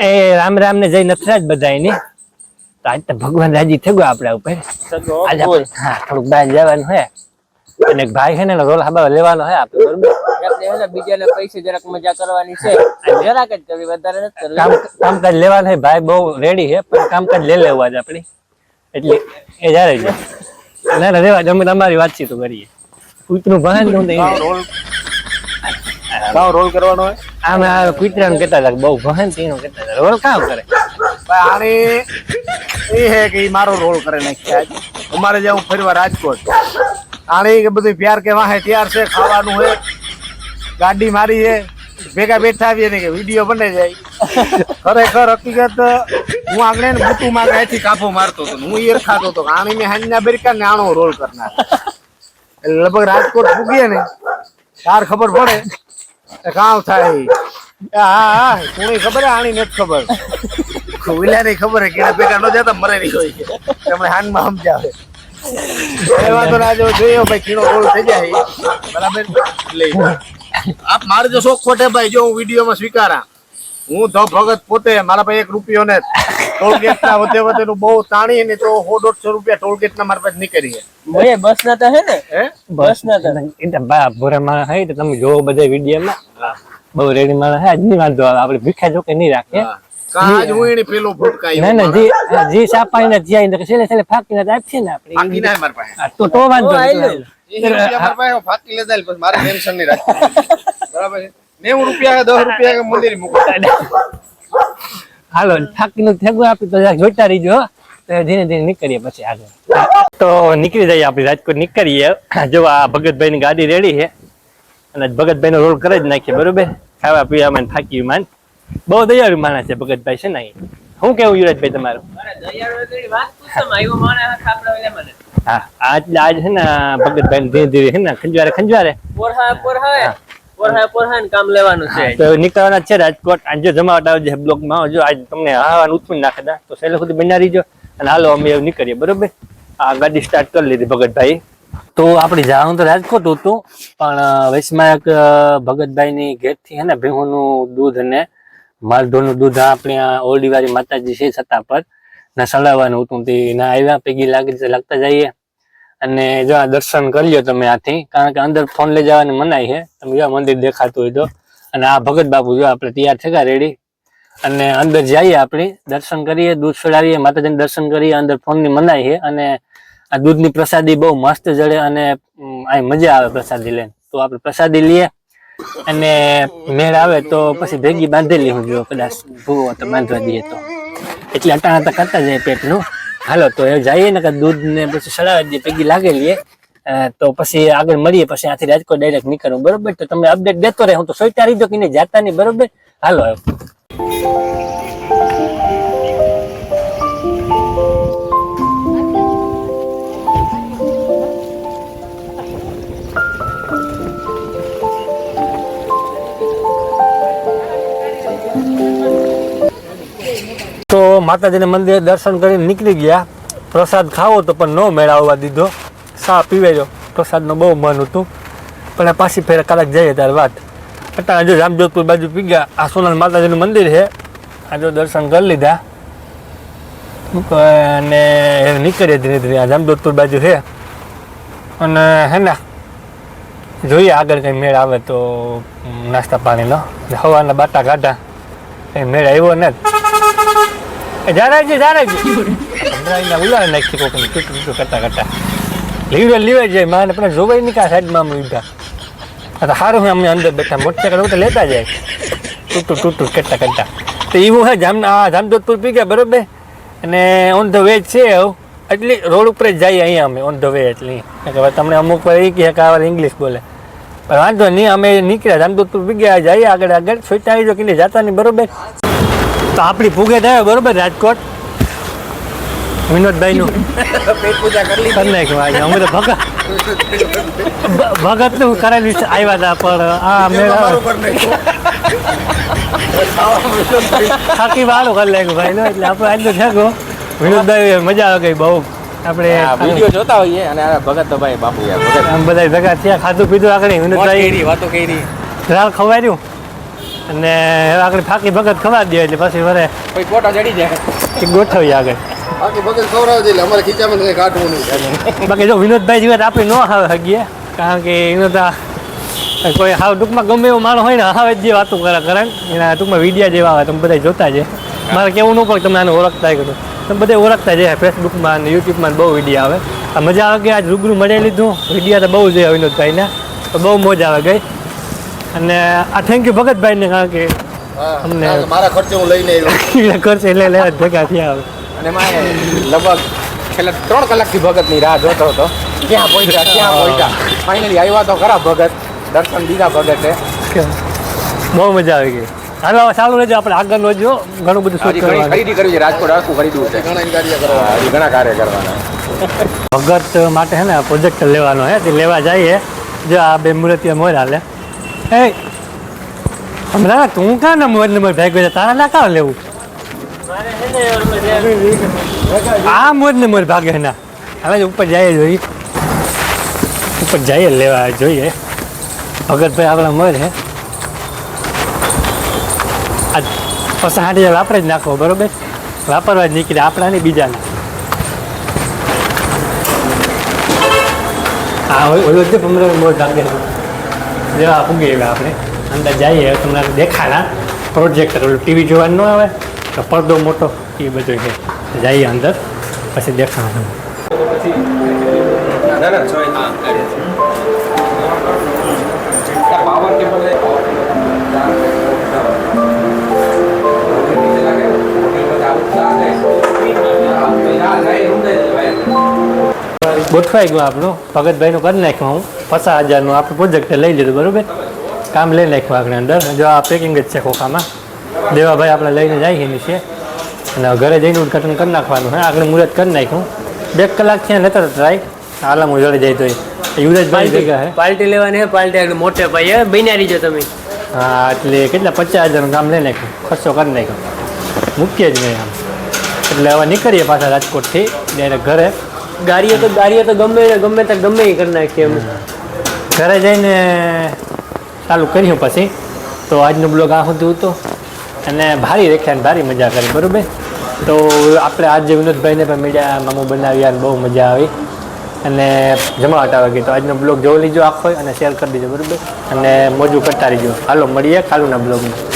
એ રામ રામ ને જય નથરાજ બધાય ને તો આજ તો ભગવાન રાજી થઈ ગયો આપડા ઉપર આજે હા થોડુંક બહાર જવાનું હે અને એક ભાઈ છે ને રોલ હાબા લેવાનો હે આપણે બરોબર આપણે હે ને બીજાને પૈસે જરાક મજા કરવાની છે જરાક જ કરવી વધારે નથી કરવી કામકાજ લેવાનું હે ભાઈ બહુ રેડી છે પણ કામકાજ લઈ લેવું આજ આપણી એટલે એ જ્યારે છે ના ના રેવા અમે તમારી વાતચીત કરીએ કૂતરું ભાન નું રોલ કરવાનો હોય આમે આ કૂતરાનું કહેતા હતા બહુ ભાન તેનું કહેતા હતા રોલ કામ કરે આને એ હે કે મારો રોલ કરે નાખ્યા આજ અમારે જાઉં ફરવા રાજકોટ આને કે બધું પ્યાર કે વાહે તૈયાર છે ખાવાનું હે ગાડી મારી છે ભેગા બેઠા આવીએ ને કે વિડીયો બને જાય ખરેખર હકીકત હું આગળ ને બુટુ માં અહીંથી કાફો મારતો હતો હું ઈયર ખાતો હતો આની મેં હાંજના બેરકા ને આનો રોલ કરનાર એટલે લગભગ રાજકોટ પૂગીએ ને તાર ખબર પડે કામ થાય હા હા કોની ખબર હે આની નથી ખબર ખોવિલા ની ખબર હે કે ભેગા ન જતા મરે નહીં હોય છે તમે હાનમાં સમજાવે એમાં તો રાજો જોયો ભાઈ કીનો રોલ થઈ જાય બરાબર લઈ આપ મારે જો શોખ ખોટે ભાઈ જો હું વિડીયોમાં સ્વીકારા હું ધ ભગત પોતે મારા પાસે 1 રૂપિયો ને ટોલગેટ ના વધે નું બહુ તાણી ને તો 100-150 રૂપિયા ટોલગેટ ના મારા પાસે નીકળી ભાઈ બસ ના તો હે ને હે બસ ના તો એટલે બા ભોરા માણસ હે તો તમે જોવો બધા વિડીયોમાં બહુ રેડી માણસ હે આજની વાંધો આપણે ભીખા જોકે નહીં રાખે કાજ હું એની પેલો ફૂટકાઈ ના ના જી સાપાઈને જ્યાં છેલ્લે છેલ્લે ફાકીને આપશે ને આપણે બાકી ના મારા પાસે તો વાંધો નહીં મારા પાસે ફાકી લેતા પછી મારે ટેન્શન નહીં રાખવું બરાબર છે 90 રૂપિયા 10 રૂપિયા મંદિર મૂકો હાલો ફાકીનું થેગું આપી તો જોઈતા રહીજો તો ધીરે ધીરે નીકળીએ પછી આગળ તો નીકળી જઈએ આપણે રાજકોટ નીકળીએ જો આ ભગતભાઈ ની ગાડી રેડી છે અને ભગતભાઈ નો રોલ કરે જ નાખીએ બરોબર ખાવા પીવામાં થાકી માન બહુ દયાળુ માણસ છે ભગતભાઈ છે ને શું કેવું યુવરાજભાઈ તમારું હા આજ છે ને ભગતભાઈ ધીરે ધીરે છે ને ખંજવારે કામ લેવાનું છે તો નીકળવાના છે રાજકોટ આજે જમાવટ આવજે બ્લોકમાં જો આજ તમને હવાનું ઉત્પન્ન નાખે તો સહેલે સુધી બના રહીજો અને હાલો અમે એવું નીકળીએ બરોબર આ ગાડી સ્ટાર્ટ કરી લીધી ભગતભાઈ તો આપણે જવાનું તો રાજકોટ હતું પણ વૈશમાં એક ભગતભાઈ ની ઘેર થી હે ને ભેહુનું દૂધ અને માલઢોરનું દૂધ આપણે ઓરડીવાળી માતાજી છે છતાં પર ના સળાવવાનું હતું તે ના આવ્યા પૈકી લાગતા જઈએ અને જો આ દર્શન કરી લ્યો તમે આથી કારણ કે અંદર ફોન લઈ જવાની મનાઈ છે તમે જો મંદિર દેખાતું હોય તો અને આ ભગત બાપુ જો આપણે તૈયાર થયા રેડી અને અંદર જઈએ આપણે દર્શન કરીએ દૂધ ચડાવીએ માતાજીને દર્શન કરીએ અંદર ફોનની મનાઈ છે અને આ દૂધની પ્રસાદી બહુ મસ્ત જડે અને આ મજા આવે પ્રસાદી લઈને તો આપણે પ્રસાદી લઈએ અને મેળ આવે તો પછી ભેગી બાંધેલી હું જો કદાચ ભૂવો તો બાંધવા દઈએ તો એટલે અટાણા કરતા જાય પેટનું હાલો તો એ જઈએ ને કે દૂધ ને પછી સડાવી દઈએ ભેગી લાગેલી તો પછી આગળ મળીએ પછી આથી રાજકોટ ડાયરેક્ટ નીકળવું બરોબર તો તમે અપડેટ દેતો રહે હું તો સોઈટા રહીજો કે નહીં જાતા નહીં બરોબર હાલો તો માતાજીને મંદિર દર્શન કરીને નીકળી ગયા પ્રસાદ ખાવો તો પણ ન મેળવવા દીધો ચા પીવેજો પ્રસાદનો બહુ મન હતું પણ પાછી ફેર કલાક જઈએ ત્યારે વાત અત્યારે જો જામજોધપુર બાજુ પી ગયા આ સોનલ માતાજીનું મંદિર છે આ જો દર્શન કરી લીધા અને નીકળીએ ધીરે ધીરે આ જામજોધપુર બાજુ છે અને હે ને જોઈએ આગળ કંઈ મેળ આવે તો નાસ્તા પાણીનો હવાના બાટા કાઢા કંઈ મેળ આવ્યો ને જારાજી ઉલાડ નાખી કોકની ટૂટું કરતા લીવાઈ જાય માને પણ જોવાય નહીં કા સાઈડમાં અમે ઉભા સારું હોય અમે અંદર બેઠા મોટરસાઇકલ તો લેતા જાય ટૂટું કરતા તો એવું હે જામજોધપુર પી ગયા બરોબર અને ઓન ધ વે છે એટલે રોડ ઉપર જ જઈએ અહીંયા અમે ઓન ધ વે એટલે તમને અમુક વાર એ કહે કે આ ઇંગ્લિશ બોલે પણ વાંધો નહીં અમે નીકળ્યા જામજોધપુર પી ગયા જઈએ આગળ સોઈટા આવી જો કે જતા નહીં બરોબર તો આપણી પૂગે થાય બરોબર રાજકોટ વિનોદભાઈ નું પેટ પૂજા કરી નાખ્યું અમે તો ભગત નું કરેલું આવ્યા હતા પણ આ મેળા થાકી વાળું કરી નાખ્યું ભાઈ એટલે આપણે આજનો થયો વિનોદભાઈ મજા આવે ગઈ બહુ આપણે વિડિયો જોતા હોઈએ અને ભગત તો ભાઈ બાપુ યાર આમ બધા ભેગા થયા ખાધું પીધું આગળ વિનોદભાઈ વાતો કરી રાલ ખવાર્યું અને હવે આગળ ફાકી ભગત ખવા દે એટલે પછી વરે કોઈ ફોટા ચડી જાય એક ગોઠવી આગળ. બાકી બગલ ખવડાવી દે એટલે અમારે ખીચામાં કંઈ કાઢવું નહીં. બાકી જો વિનોદભાઈ જેવા આપણે ન આવે હગીએ, કારણ કે એનો તો કોઈ હાવ ટૂંકમાં ગમે એવો માણસ હોય ને હવે જે વાતો કરે એના ટૂંકમાં વિડીયા જેવા આવે તમે બધા જોતા છે. મારે કેવું ન પડે તમે આને ઓળખતા હોય કરું તમે બધા ઓળખતા છે. ફેસબુકમાં અને યુટ્યુબમાં બહુ વિડીયો આવે. આ મજા આવે કે આજ રૂબરૂ મળી લીધું વિડીયા તો બહુ છે વિનોદભાઈને, તો બહુ મોજ આવે ગઈ. અને આ થેન્ક યુ ભગતભાઈને, કારણ કે અમને મારા ખર્ચે હું લઈને આવ્યો. કરશે એટલે લેવા જ ભેગા થયા આવે. અને મારે લગભગ છેલ્લા 3 કલાકથી ભગતની રાહ જોતો હતો. ક્યાં પહોંચ્યા ફાઇનલી આવ્યા તો ખરા ભગત, દર્શન દીધા ભગતે. બહુ મજા આવી ગઈ. હાલો હવે ચાલુ રહેજો, આપણે આગળ જો ઘણું બધું શૂટ કરવાનું. ખરીદી કરવી છે, રાજકોટ આખું ખરીદવું છે, ઘણા કાર્ય કરવા હજી ઘણા કાર્ય કરવાના. ભગત માટે હે ને પ્રોજેક્ટ લેવાનો હે, તે લેવા જઈએ. જો આ બે મૂર્તિઓ મોર હાલે. એ હમણાં તું કાં ને મોર નંબર ભાગ્યો છે, તારા ના કાં લેવું? આ મોર ને મોર ભાગે ના. હવે ઉપર જઈએ જોઈએ, ઉપર જઈએ લેવા જોઈએ. ભગતભાઈ આપણા મોર હે. આ 60,000 વાપરે જ નાખવો, બરોબર? વાપરવા જ નીકળે આપણા ને બીજાને. હા ઓલો જ પમરો મોર ભાગે જેવા પૂગી એવા આપણે અંદર જઈએ. તમને દેખાડા પ્રોજેક્ટર ઓલું ટીવી જોવાનું ન આવે તો પડદો મોટો એ બધું છે. જઈએ અંદર પછી દેખાવાનું. ગોઠવાઈ ગયું આપણું, ભગતભાઈનું કરી નાખ્યું. હું 50,000નું આપણે પ્રોજેક્ટ લઈ લીધું, બરાબર? કામ લઈ નાખ્યું આપણે અંદર. જો આ પેકિંગ જ છે ખોખામાં. દેવાભાઈ આપણે લઈને જઈએ નીચે અને ઘરે જઈને ઉદઘાટન કરી નાખવાનું હે. આગળ મુહૂર્ત કરી નાખ્યું. 2 કલાક થયા લેતા ટ્રાય હાલા હું જોડે જાય તો યુવરાજભાઈ ભેગા હે. પાર્ટી લેવાની હે, પાર્ટી મોટે ભાઈ હે, બન્યા રહીજો તમે. હા એટલે કેટલા 50,000નું કામ લઈ નાખ્યું, ખર્ચો કરી નાખ્યો, મૂકીએ જ નહીં આમ. એટલે હવે નીકળીએ પાછા રાજકોટથી ડાયરેક્ટ ઘરે. ગાડીઓ તો ગમે ત્યાં ગમે એ કરી નાખીએ અમે. ઘરે જઈને ચાલુ કર્યું પછી તો આજનો બ્લોગ આ સુધી હતો અને ભારી રેખ્યા ભારી મજા કરી, બરાબર? તો આપણે આજે વિનોદભાઈને પણ મળ્યા, મામું બનાવ્યા અને બહુ મજા આવી અને જમાવટ આવી ગઈ. તો આજનો બ્લોગ જોઈ લીજો આખો અને શેર કરી દીજો, બરાબર? અને મોજું કરતા રહીજો. હાલો મળીએ કાલુના બ્લોગમાં.